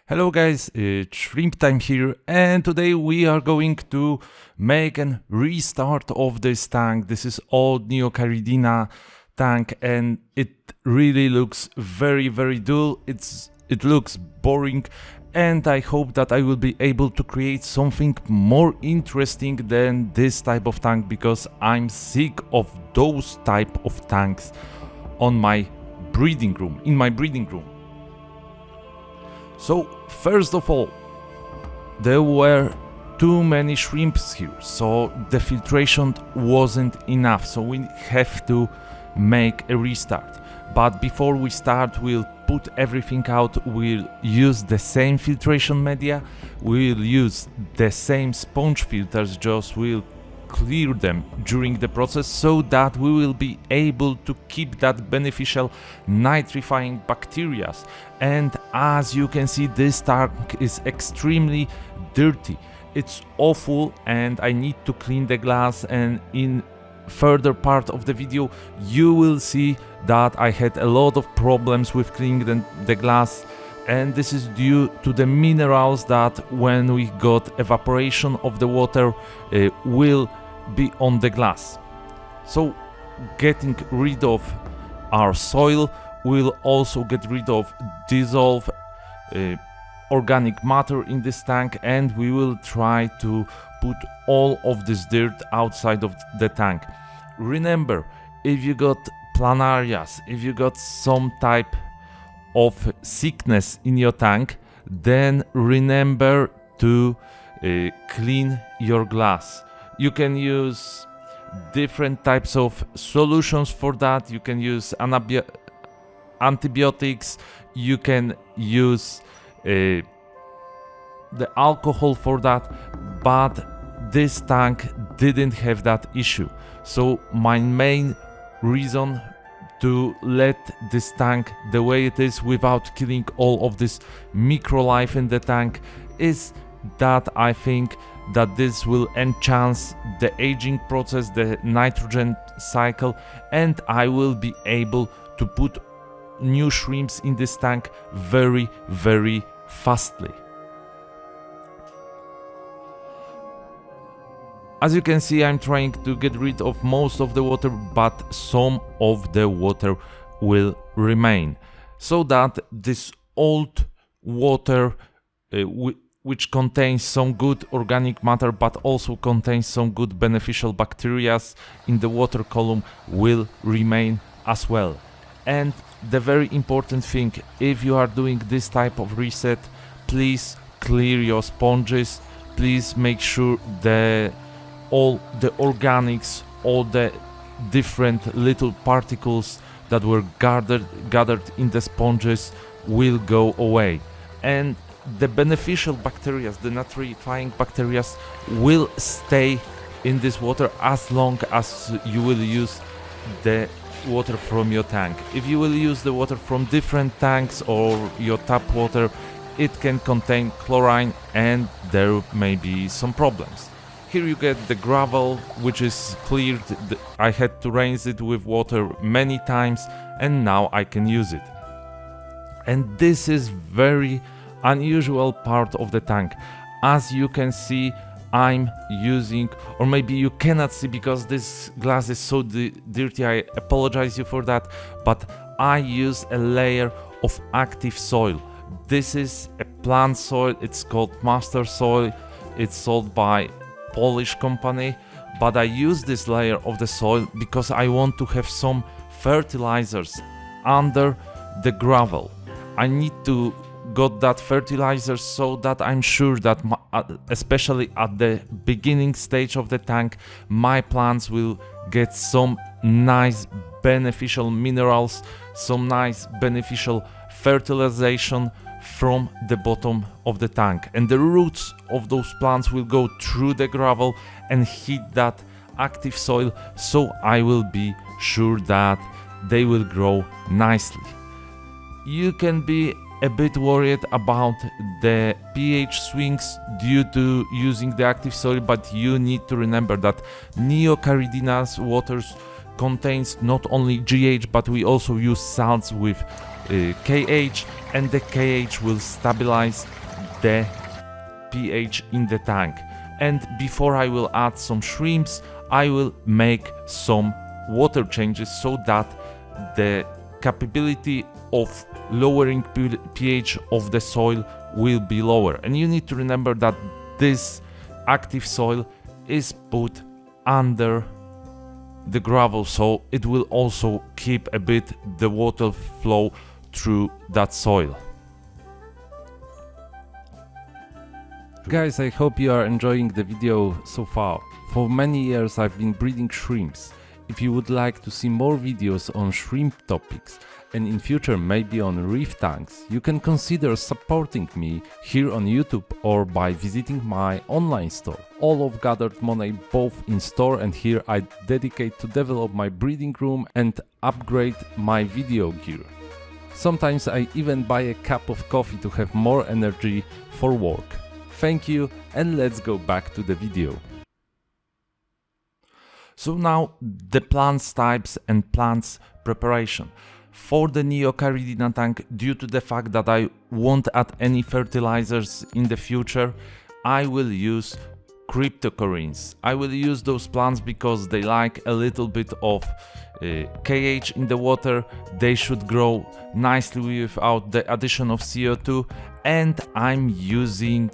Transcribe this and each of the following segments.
Hello guys, it's Shrimp time here, and today we are going to make a restart of this tank. This is old Neocaridina tank and it really looks very dull. It looks boring, and I hope that I will be able to create something more interesting than this type of tank, because I'm sick of those type of tanks in my breeding room. So first of all, there were too many shrimps here, so the filtration wasn't enough, so we have to make a restart. But before we start, we'll put everything out. We'll use the same filtration media, we'll use the same sponge filters, just we'll clear them during the process so that we will be able to keep that beneficial nitrifying bacteria. And as you can see, this tank is extremely dirty. It's awful, and I need to clean the glass, and in further part of the video you will see that I had a lot of problems with cleaning the glass, and this is due to the minerals that when we got evaporation of the water will be on the glass. So getting rid of our soil will also get rid of dissolved organic matter in this tank, and we will try to put all of this dirt outside of the tank. Remember, if you got planarias, if you got some type of sickness in your tank, then remember to clean your glass. You can use different types of solutions for that. You can use antibiotics, you can use the alcohol for that, but this tank didn't have that issue. So my main reason to let this tank the way it is without killing all of this microlife in the tank is that I think that this will enhance the aging process, the nitrogen cycle, and I will be able to put new shrimps in this tank very fastly. As you can see, I'm trying to get rid of most of the water, but some of the water will remain, so that this old water which contains some good organic matter but also contains some good beneficial bacteria in the water column will remain as well. And the very important thing, if you are doing this type of reset, please clear your sponges. Please make sure all the organics, all the different little particles that were gathered in the sponges will go away, and the beneficial bacteria, the nitrifying bacteria, will stay in this water as long as you will use the water from your tank. If you will use the water from different tanks or your tap water, it can contain chlorine and there may be some problems. Here you get the gravel, which is cleared. I had to rinse it with water many times, and now I can use it. And this is very unusual part of the tank. As you can see, I'm using, or maybe you cannot see because this glass is so dirty, I apologize you for that, but I use a layer of active soil. This is a plant soil, it's called master soil, it's sold by Polish company, but I use this layer of the soil because I want to have some fertilizers under the gravel. I need to got that fertilizer so that I'm sure that especially at the beginning stage of the tank, my plants will get some nice beneficial minerals, some nice beneficial fertilization from the bottom of the tank, and the roots of those plants will go through the gravel and hit that active soil, so I will be sure that they will grow nicely. You can be a bit worried about the pH swings due to using the active soil, but you need to remember that Neocaridina's waters contains not only GH, but we also use salts with KH, and the KH will stabilize the pH in the tank. And before I will add some shrimps, I will make some water changes so that the capability of lowering pH of the soil will be lower. And you need to remember that this active soil is put under the gravel, so it will also keep a bit the water flow through that soil. Guys, I hope you are enjoying the video so far. For many years I've been breeding shrimps. If you would like to see more videos on shrimp topics and in future maybe on reef tanks, you can consider supporting me here on YouTube or by visiting my online store. All of gathered money both in store and here I dedicate to develop my breeding room and upgrade my video gear. Sometimes I even buy a cup of coffee to have more energy for work. Thank you, and let's go back to the video. So now the plants types and plants preparation. For the Neocaridina tank, due to the fact that I won't add any fertilizers in the future, I will use cryptocorynes. I will use those plants because they like a little bit of KH in the water. They should grow nicely without the addition of CO2, and I'm using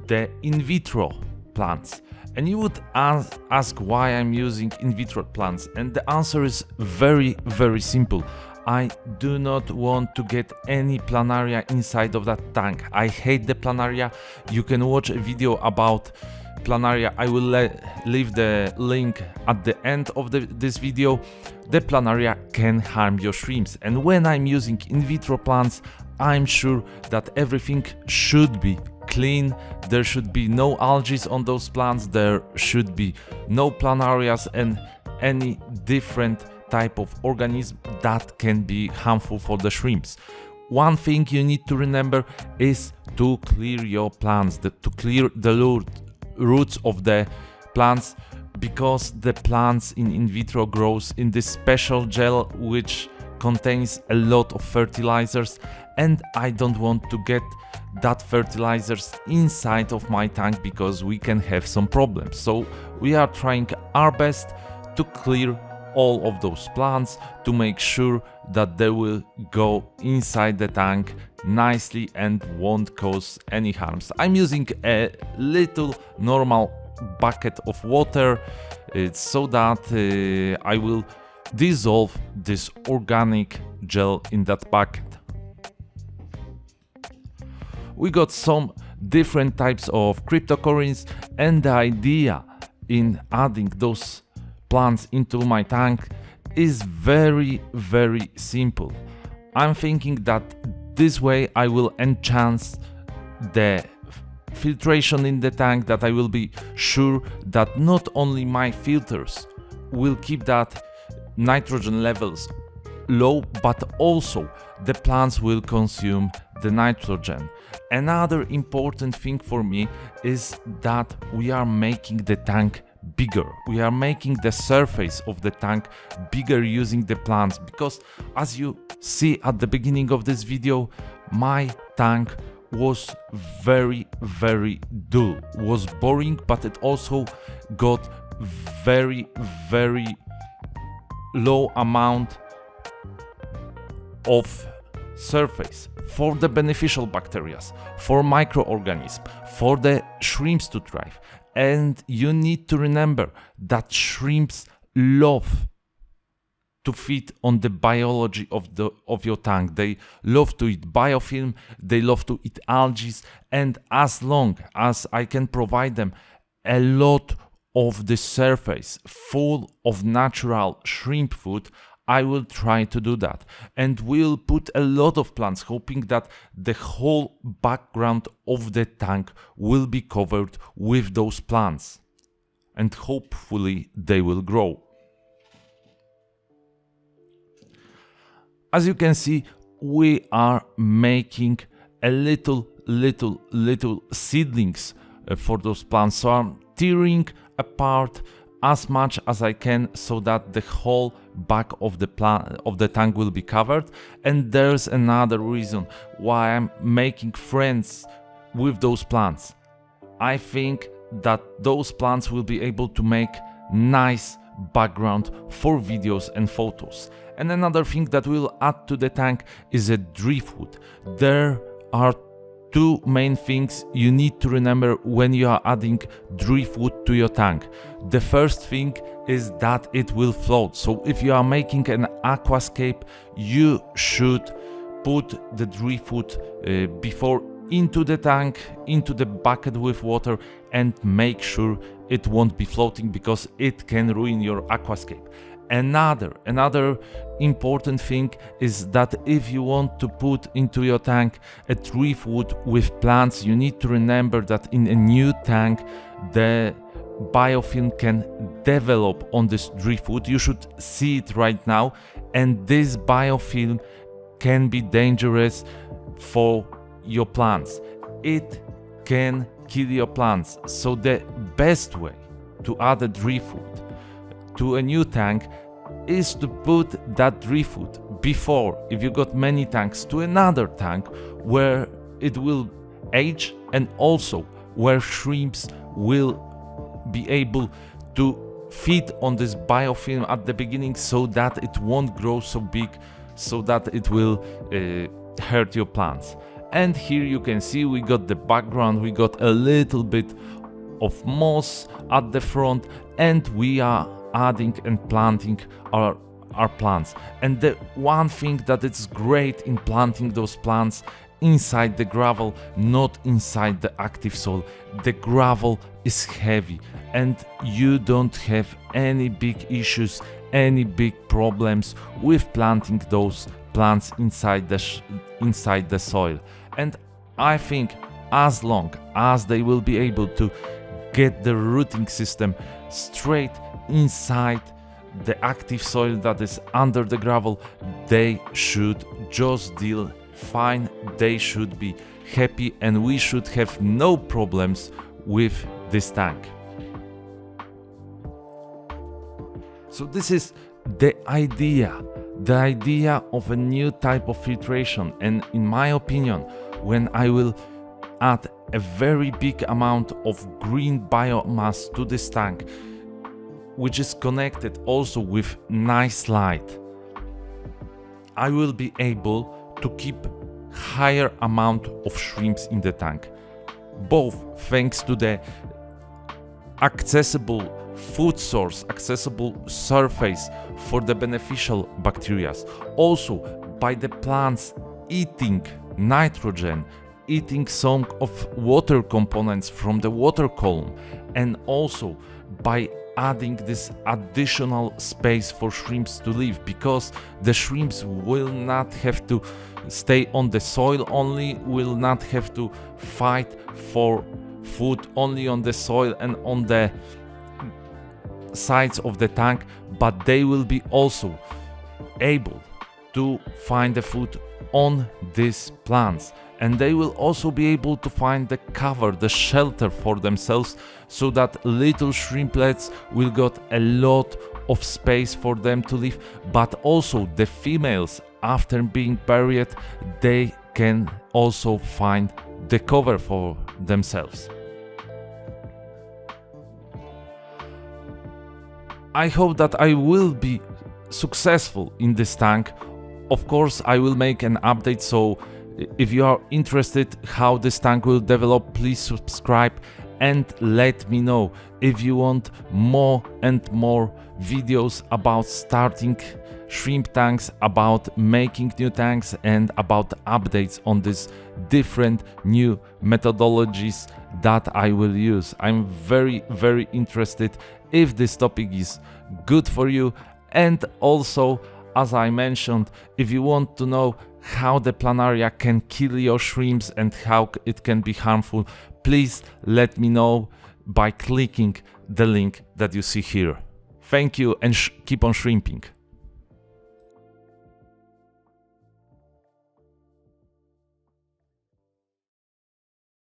the in vitro plants. And you would ask why I'm using in vitro plants, and the answer is very simple. I do not want to get any planaria inside of that tank. I hate the planaria. You can watch a video about planaria. I will leave the link at the end of this video. The planaria can harm your shrimps, and when I'm using in vitro plants, I'm sure that everything should be clean. There should be no algae on those plants, there should be no planarias and any different type of organism that can be harmful for the shrimps. One thing you need to remember is to clear your plants, to clear the roots of the plants, because the plants in vitro grows in this special gel which contains a lot of fertilizers, and I don't want to get that fertilizers inside of my tank because we can have some problems. So we are trying our best to clear all of those plants to make sure that they will go inside the tank nicely and won't cause any harms. I'm using a little normal bucket of water so that I will dissolve this organic gel in that bucket. We got some different types of cryptocorynes, and the idea in adding those plants into my tank is very simple. I'm thinking that this way I will enhance the filtration in the tank, that I will be sure that not only my filters will keep that nitrogen levels low, but also the plants will consume the nitrogen. Another important thing for me is that we are making the tank bigger. We are making the surface of the tank bigger using the plants, because as you see at the beginning of this video, my tank was very dull, was boring, but it also got very low amount of surface for the beneficial bacteria, for microorganisms, for the shrimps to thrive. And you need to remember that shrimps love to feed on the biology of your tank. They love to eat biofilm, they love to eat algae, and as long as I can provide them a lot of the surface full of natural shrimp food, I will try to do that, and we'll put a lot of plants, hoping that the whole background of the tank will be covered with those plants, and hopefully they will grow. As you can see, we are making a little seedlings for those plants, so I'm tearing apart as much as I can so that the whole back of the tank will be covered. And there's another reason why I'm making friends with those plants. I think that those plants will be able to make nice background for videos and photos. And another thing that we'll add to the tank is a driftwood. There are two main things you need to remember when you are adding driftwood to your tank. The first thing is that it will float. So if you are making an aquascape, you should put the driftwood before into the tank, into the bucket with water, and make sure it won't be floating, because it can ruin your aquascape. Another important thing is that if you want to put into your tank a driftwood with plants, you need to remember that in a new tank the biofilm can develop on this driftwood. You should see it right now, and this biofilm can be dangerous for your plants. It can kill your plants. So the best way to add a driftwood to a new tank is to put that driftwood before, if you got many tanks, to another tank where it will age, and also where shrimps will be able to feed on this biofilm at the beginning, so that it won't grow so big, so that it will hurt your plants. And here you can see we got the background, we got a little bit of moss at the front, and we are adding and planting our plants. And the one thing that is great in planting those plants inside the gravel, not inside the active soil. The gravel is heavy and you don't have any big issues, any big problems with planting those plants inside the soil. And I think as long as they will be able to get the rooting system straight inside the active soil that is under the gravel, they should just deal fine, they should be happy, and we should have no problems with this tank. So this is the idea of a new type of filtration, and in my opinion, when I will add a very big amount of green biomass to this tank, which is connected also with nice light, I will be able to keep higher amount of shrimps in the tank, both thanks to the accessible food source, accessible surface for the beneficial bacteria, also by the plants eating nitrogen, eating some of water components from the water column, and also by adding this additional space for shrimps to live, because the shrimps will not have to stay on the soil only, will not have to fight for food only on the soil and on the sides of the tank, but they will be also able to find the food on these plants, and they will also be able to find the cover, the shelter for themselves, so that little shrimplets will got a lot of space for them to live. But also the females, after being buried, they can also find the cover for themselves. I hope that I will be successful in this tank. Of course, I will make an update, so if you are interested how this tank will develop, please subscribe and let me know if you want more and more videos about starting shrimp tanks, about making new tanks, and about updates on these different new methodologies that I will use. I'm very interested if this topic is good for you. And also, as I mentioned, if you want to know how the planaria can kill your shrimps and how it can be harmful, please let me know by clicking the link that you see here. Thank you, and keep on shrimping.